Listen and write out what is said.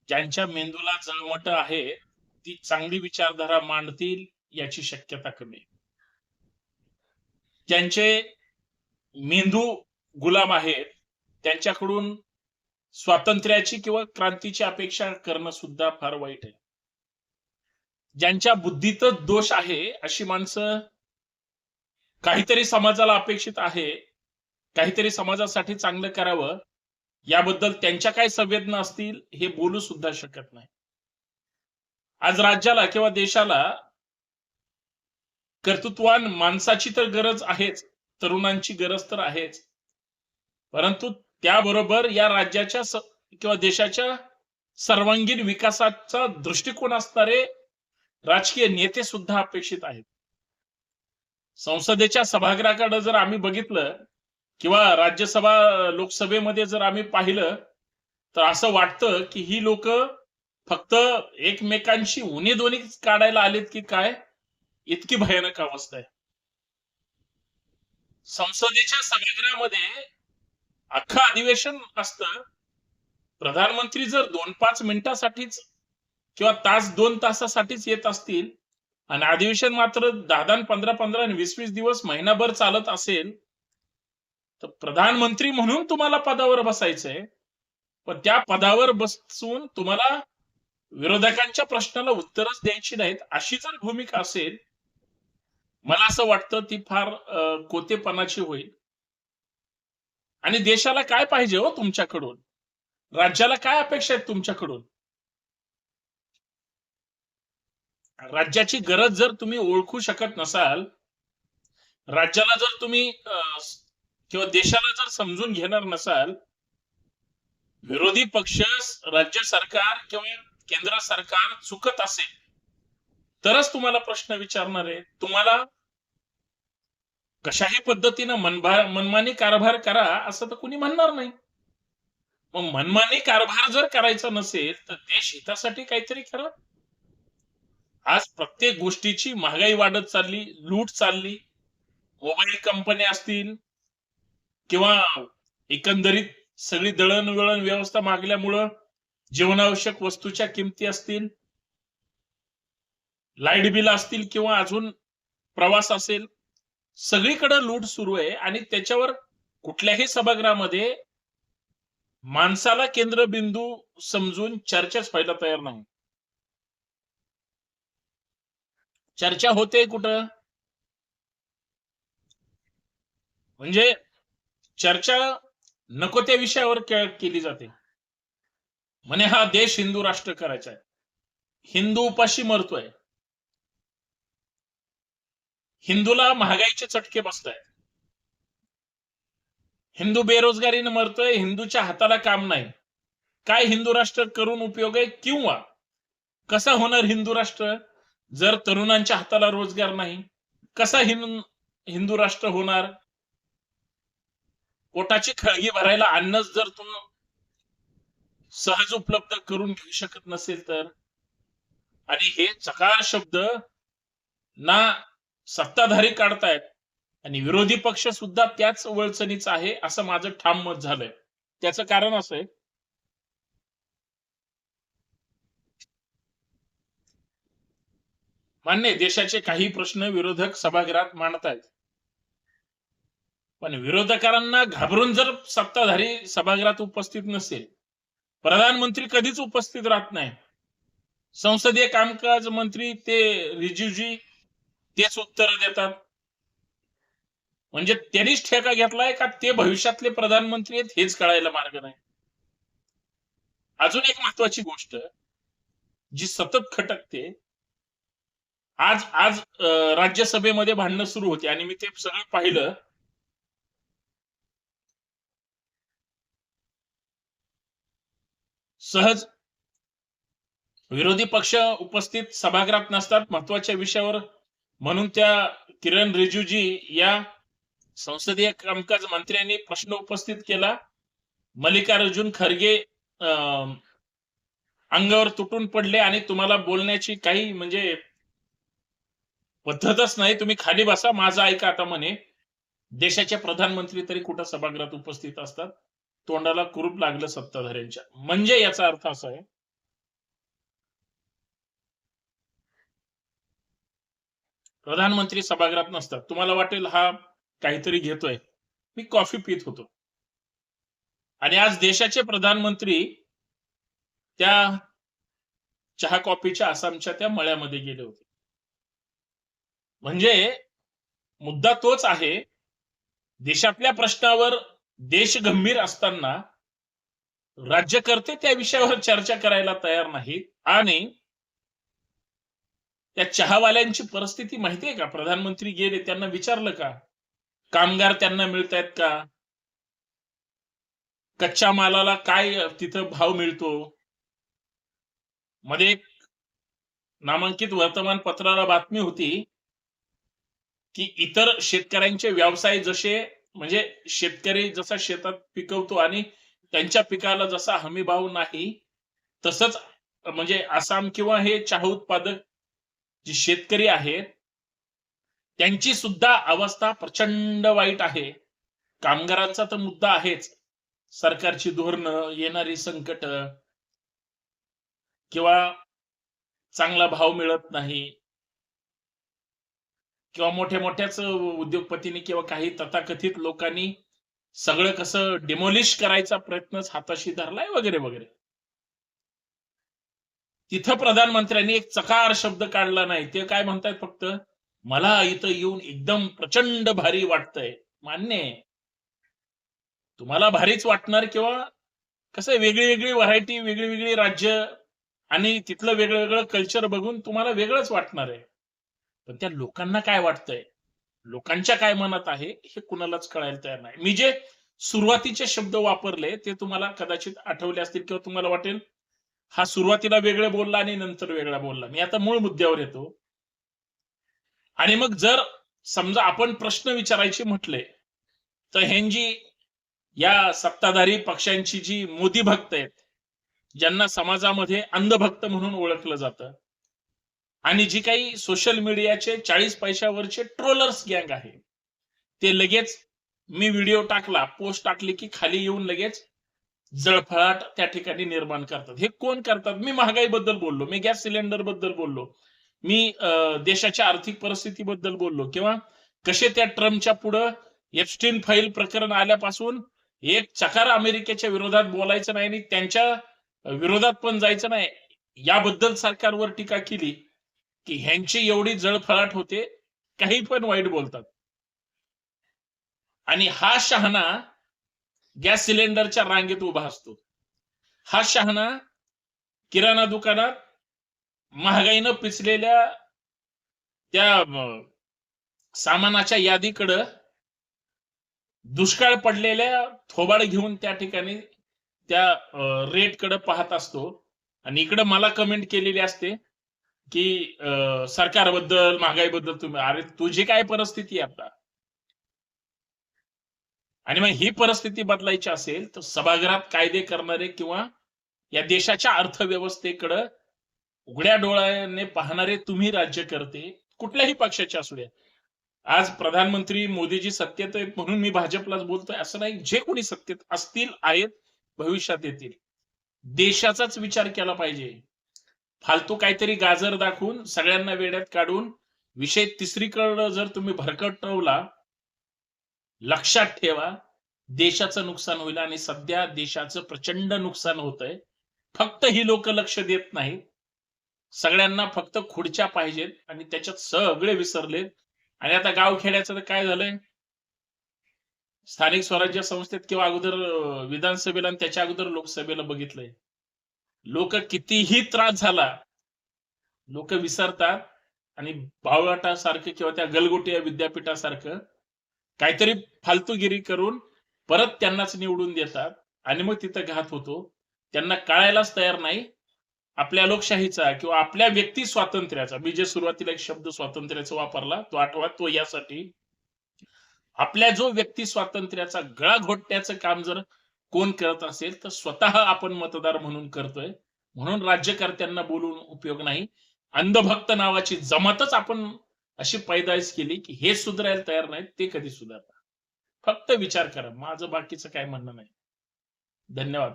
ज्यांच्या मेंदूला जळमट आहे, ती चांगली विचारधारा मांडतील याची शक्यता कमी आहे. ज्यांचे मेंदू गुलाम आहेत, त्यांच्याकडून स्वातंत्र्याची किंवा क्रांतीची अपेक्षा करणं सुद्धा फार वाईट आहे. ज्यांच्या बुद्धीतच दोष आहे, अशी माणसं काहीतरी समाजाला अपेक्षित आहे, काहीतरी समाजासाठी चांगलं करावं, याबद्दल त्यांच्या काय संवेदना असतील, हे बोलू सुद्धा शकत नाही. आज राज्याला किंवा देशाला कर्तृत्ववान माणसाची तर गरज आहेच, तरुणांची गरज तर आहेच. परंतु त्याबरोबर या राज्याच्या किंवा देशाच्या सर्वांगीण विकासाचा दृष्टिकोन असणारे राजकीय नेते सुद्धा अपेक्षित आहेत. संसदेच्या सभागृहाकडे जर आम्ही बघितलं किंवा राज्यसभा लोकसभेमध्ये जर आम्ही पाहिलं, तर असं वाटतं की ही लोक फक्त एकमेकांशी उणीधुणी काढायला आलेत की काय, इतकी भयानक अवस्था आहे. संसदेच्या सभागृहामध्ये अख्खं अधिवेशन असतं. प्रधानमंत्री जर 2-5 मिनिटासाठीच किंवा तास 2 तासासाठीच येत असतील आणि अधिवेशन मात्र 10-10, 15-15 आणि 20-20 दिवस महिनाभर चालत असेल, तर प्रधानमंत्री म्हणून तुम्हाला पदावर बसायचंय. पण त्या पदावर बसून तुम्हाला विरोधकांच्या प्रश्नाला उत्तरच द्यायची नाहीत, अशी जर भूमिका असेल, मला असं वाटतं ती फार कोतेपणाची होईल. आणि देशाला काय पाहिजे हो तुमच्याकडून? राज्याला काय अपेक्षा आहेत तुमच्याकडून? राज्याची गरज जर तुम्ही ओळखू शकत नसाल, राज्याला जर तुम्ही किंवा देशाला जर समजून घेणार नसाल, विरोधी पक्ष, राज्य सरकार किंवा केंद्र सरकार चुकत असेल, तरच तुम्हाला प्रश्न विचारणार आहे. तुम्हाला कशाही पद्धतीनं मनमानी कारभार करा असं तर कुणी म्हणणार नाही. मग मनमानी कारभार जर करायचा नसेल, तर देश हितासाठी काहीतरी करा. आज प्रत्येक गोष्टीची महागाई वाढत चालली, लूट चालली. मोबाईल कंपन्या असतील किंवा एकंदरीत सगळी दळणवळण व्यवस्था मागल्यामुळं जीवनावश्यक वस्तूच्या किमती असतील, लाईट बिल असतील किंवा अजून प्रवास असेल, सगळीकडे लूट सुरू आहे आणि त्याच्यावर कुठल्याही सभागृहामध्ये माणसाला केंद्रबिंदू समजून चर्चाच व्हायला तयार नाही. चर्चा होते कुठं? म्हणजे चर्चा नको त्या विषयावर केली जाते. म्हणे हा देश हिंदू राष्ट्र करायचा आहे. हिंदू उपाशी मरतोय. हिंदूला महागाईचे चटके बसतायत. हिंदू बेरोजगारीने मरतोय. हिंदूच्या हाताला काम नाही. काय हिंदू राष्ट्र करून उपयोग आहे? किंवा कसा होणार हिंदू राष्ट्र जर तरुणांच्या हाताला रोजगार नाही? कसा हिंदू राष्ट्र होणार? पोटाची खळगी भरायला अन्नच जर तुम्ही सहज उपलब्ध करून घेऊ शकत नसेल तर. आणि हे चकार शब्द ना सत्ताधारी काढतायत आणि विरोधी पक्ष सुद्धा त्याच वळचणीचा आहे, असं माझं ठाम मत झालंय. त्याचं कारण असं आहे, मान्य देशाचे काही प्रश्न विरोधक सभागृहात मांडतायत, पण विरोधकांना घाबरून जर सत्ताधारी सभागृहात उपस्थित नसेल, प्रधानमंत्री कधीच उपस्थित राहत नाही. संसदीय कामकाज मंत्री ते रिजिजूजी तेच उत्तर देतात. म्हणजे त्यांनीच ठेका घेतलाय का ते भविष्यातले प्रधानमंत्री आहेत हेच कळायला मार्ग नाही. अजून एक महत्वाची गोष्ट जी सतत खटकते, आज आज राज्यसभेमध्ये भांडणं सुरू होती आणि मी ते सगळं पाहिलं. सहज विरोधी पक्ष उपस्थित सभागृहात नसतात महत्वाच्या विषयावर, म्हणून त्या किरण रिजिजूजी या संसदीय कामकाज मंत्र्यांनी प्रश्न उपस्थित केला. मल्लिकार्जुन खरगे अंगावर तुटून पडले आणि तुम्हाला बोलण्याची काही म्हणजे पद्धतच नाही, तुम्ही खाली बसा, माझं ऐका आता म्हणे. देशाचे प्रधानमंत्री तरी कुठं सभागृहात उपस्थित असतात? तोंडाला कुरूप लागलं सत्ताधाऱ्यांच्या. म्हणजे याचा अर्थ असा आहे, प्रधानमंत्री सभागृहात नसतात. तुम्हाला वाटेल हा काहीतरी घेतोय. मी कॉफी पीत होतो. आणि आज देशाचे प्रधानमंत्री त्या चहा कॉफीच्या आसामच्या त्या मळ्यामध्ये गेले होते. म्हणजे मुद्दा तोच आहे, देशातल्या प्रश्नावर देश गंभीर असताना राज्यकर्ते त्या विषयावर चर्चा करायला तयार नाहीत. आणि त्या चहावाल्यांची परिस्थिती माहितीये का? प्रधानमंत्री गेले, त्यांना विचारलं का? कामगार त्यांना मिळतायत का? कच्च्या मालाला काय तिथं भाव मिळतो? मध्ये एक नामांकित वर्तमानपत्राला बातमी होती, की इतर शेतकऱ्यांचे व्यवसाय जसे, म्हणजे शेतकरी जसा शेतात पिकवतो आणि त्यांच्या पिकाला जसा हमी भाव नाही, तसंच म्हणजे आसाम किंवा हे चहा उत्पादक जे शेतकरी आहेत, त्यांची सुद्धा अवस्था प्रचंड वाईट आहे. कामगारांचा तर मुद्दा आहेच. सरकारची धोरणं, येणारी संकट किंवा चांगला भाव मिळत नाही किंवा मोठ्या-मोठ्याच उद्योगपतींनी किंवा काही तथाकथित लोकांनी सगळं कसं डिमॉलिश करायचा प्रयत्नच हाताशी धरलाय वगैरे, वगैरे. तिथं प्रधानमंत्र्यांनी एक चकार शब्द काढला नाही. ते काय म्हणतायत फक्त, "मला इथं येऊन एकदम प्रचंड भारी वाटतंय." मान्य आहे. तुम्हाला भारीच वाटणार किंवा कसं आहे, वेगळी-वेगळी व्हरायटी, वेगळी-वेगळी राज्य आणि तिथलं वेगळं-वेगळं कल्चर बघून तुम्हाला वेगळंच वाटणार आहे. पण त्या लोकांना काय वाटतंय? लोकांच्या काय मनात आहे, हे कुणालाच कळायला तयार नाही. मी जे सुरुवातीचे शब्द वापरले, ते तुम्हाला कदाचित आठवले असतील किंवा तुम्हाला वाटेल, हा सुरुवातीला वेगळं बोलला आणि नंतर वेगळा बोलला. मी आता मूळ मुद्द्यावर येतो. आणि मग जर समजा आपण प्रश्न विचारायचे म्हटले, तर ह्यांची या सत्ताधारी पक्षांची जी मोदी भक्त आहेत, ज्यांना समाजामध्ये अंधभक्त म्हणून ओळखलं जातं, आणि जी काही सोशल मीडियाचे 40 पैशावरचे ट्रोलर्स गँग आहे, ते लगेच मी व्हिडिओ टाकला, पोस्ट टाकली की खाली येऊन लगेच जळफळाट त्या ठिकाणी निर्माण करतात. हे कोण करतात? मी महागाईबद्दल बोललो, मी गॅस सिलेंडर बद्दल बोललो, मी देशाच्या आर्थिक परिस्थितीबद्दल बोललो, किंवा कसे त्या ट्रम्पच्या पुढं एप्स्टीन फाईल प्रकरण आल्यापासून एक चकार अमेरिकेच्या विरोधात बोलायचं नाही आणि त्यांच्या विरोधात पण जायचं नाही, याबद्दल सरकारवर टीका केली, की ह्यांची एवढी जळफळाट होते, काही पण वाईट बोलतात. आणि हा शहाणा गॅस सिलेंडरच्या रांगेत उभा असतो. हा शहाणा किराणा दुकानात महागाईनं पिचलेल्या त्या सामानाच्या यादीकडं दुष्काळ पडलेल्या थोबाड घेऊन त्या ठिकाणी त्या रेटकडे पाहत असतो. आणि इकडं मला कमेंट केलेली असते, की सरकारबद्दल, महागाईबद्दल तुम्ही, अरे तुझी काय परिस्थिती आहे आता? आणि मग ही परिस्थिती बदलायची असेल तर सभागृहात कायदे करणारे किंवा या देशाच्या अर्थव्यवस्थेकडे उघड्या डोळ्याने पाहणारे तुम्ही राज्यकर्ते, कुठल्याही पक्षाचे असू द्या. आज प्रधानमंत्री मोदीजी सत्तेत आहेत म्हणून मी भाजपलाच बोलतोय असं नाही. जे कोणी सत्तेत असतील, आहेत, भविष्यात येतील, देशाचाच विचार केला पाहिजे. फालतू काहीतरी गाजर दाखवून सगळ्यांना वेड्यात काढून विषय तिसरीकडे जर तुम्ही भरकटवला, लक्षात ठेवा, देशाचं नुकसान होईल. आणि सध्या देशाचं प्रचंड नुकसान होतंय. फक्त ही लोक लक्ष देत नाहीत. सगळ्यांना फक्त खुर्च्या पाहिजेत आणि त्याच्यात सगळे विसरलेत. आणि आता गावखेड्याचं तर काय झालंय, स्थानिक स्वराज्य संस्थेत किंवा अगोदर विधानसभेला आणि त्याच्या अगोदर लोकसभेला बघितलंय, लोक कितीही त्रास झाला, लोक विसरतात आणि बावळाटासारखं किंवा त्या गलगोटिया विद्यापीठासारखं काहीतरी फालतूगिरी करून परत त्यांनाच निवडून देतात. आणि मग तिथं घात होतो. त्यांना कळायलाच तयार नाही आपल्या लोकशाहीचा किंवा आपल्या व्यक्ती स्वातंत्र्याचा. मी जे सुरुवातीला एक शब्द स्वातंत्र्याचा वापरला, तो आठवा, तो यासाठी, आपल्या जो व्यक्ती स्वातंत्र्याचा गळा घोटण्याचं काम जर कोण करत असेल तर स्वतः आपण मतदार म्हणून करतोय. म्हणून राज्यकर्त्यांना बोलून उपयोग नाही. अंधभक्त नावाची जमातच आपण अशी पैदाइश केली की हे सुधारायला तयार नाहीत, ते कधी सुधारणार. फक्त विचार करा. माझं बाकीचं काय म्हणणं नाही. धन्यवाद.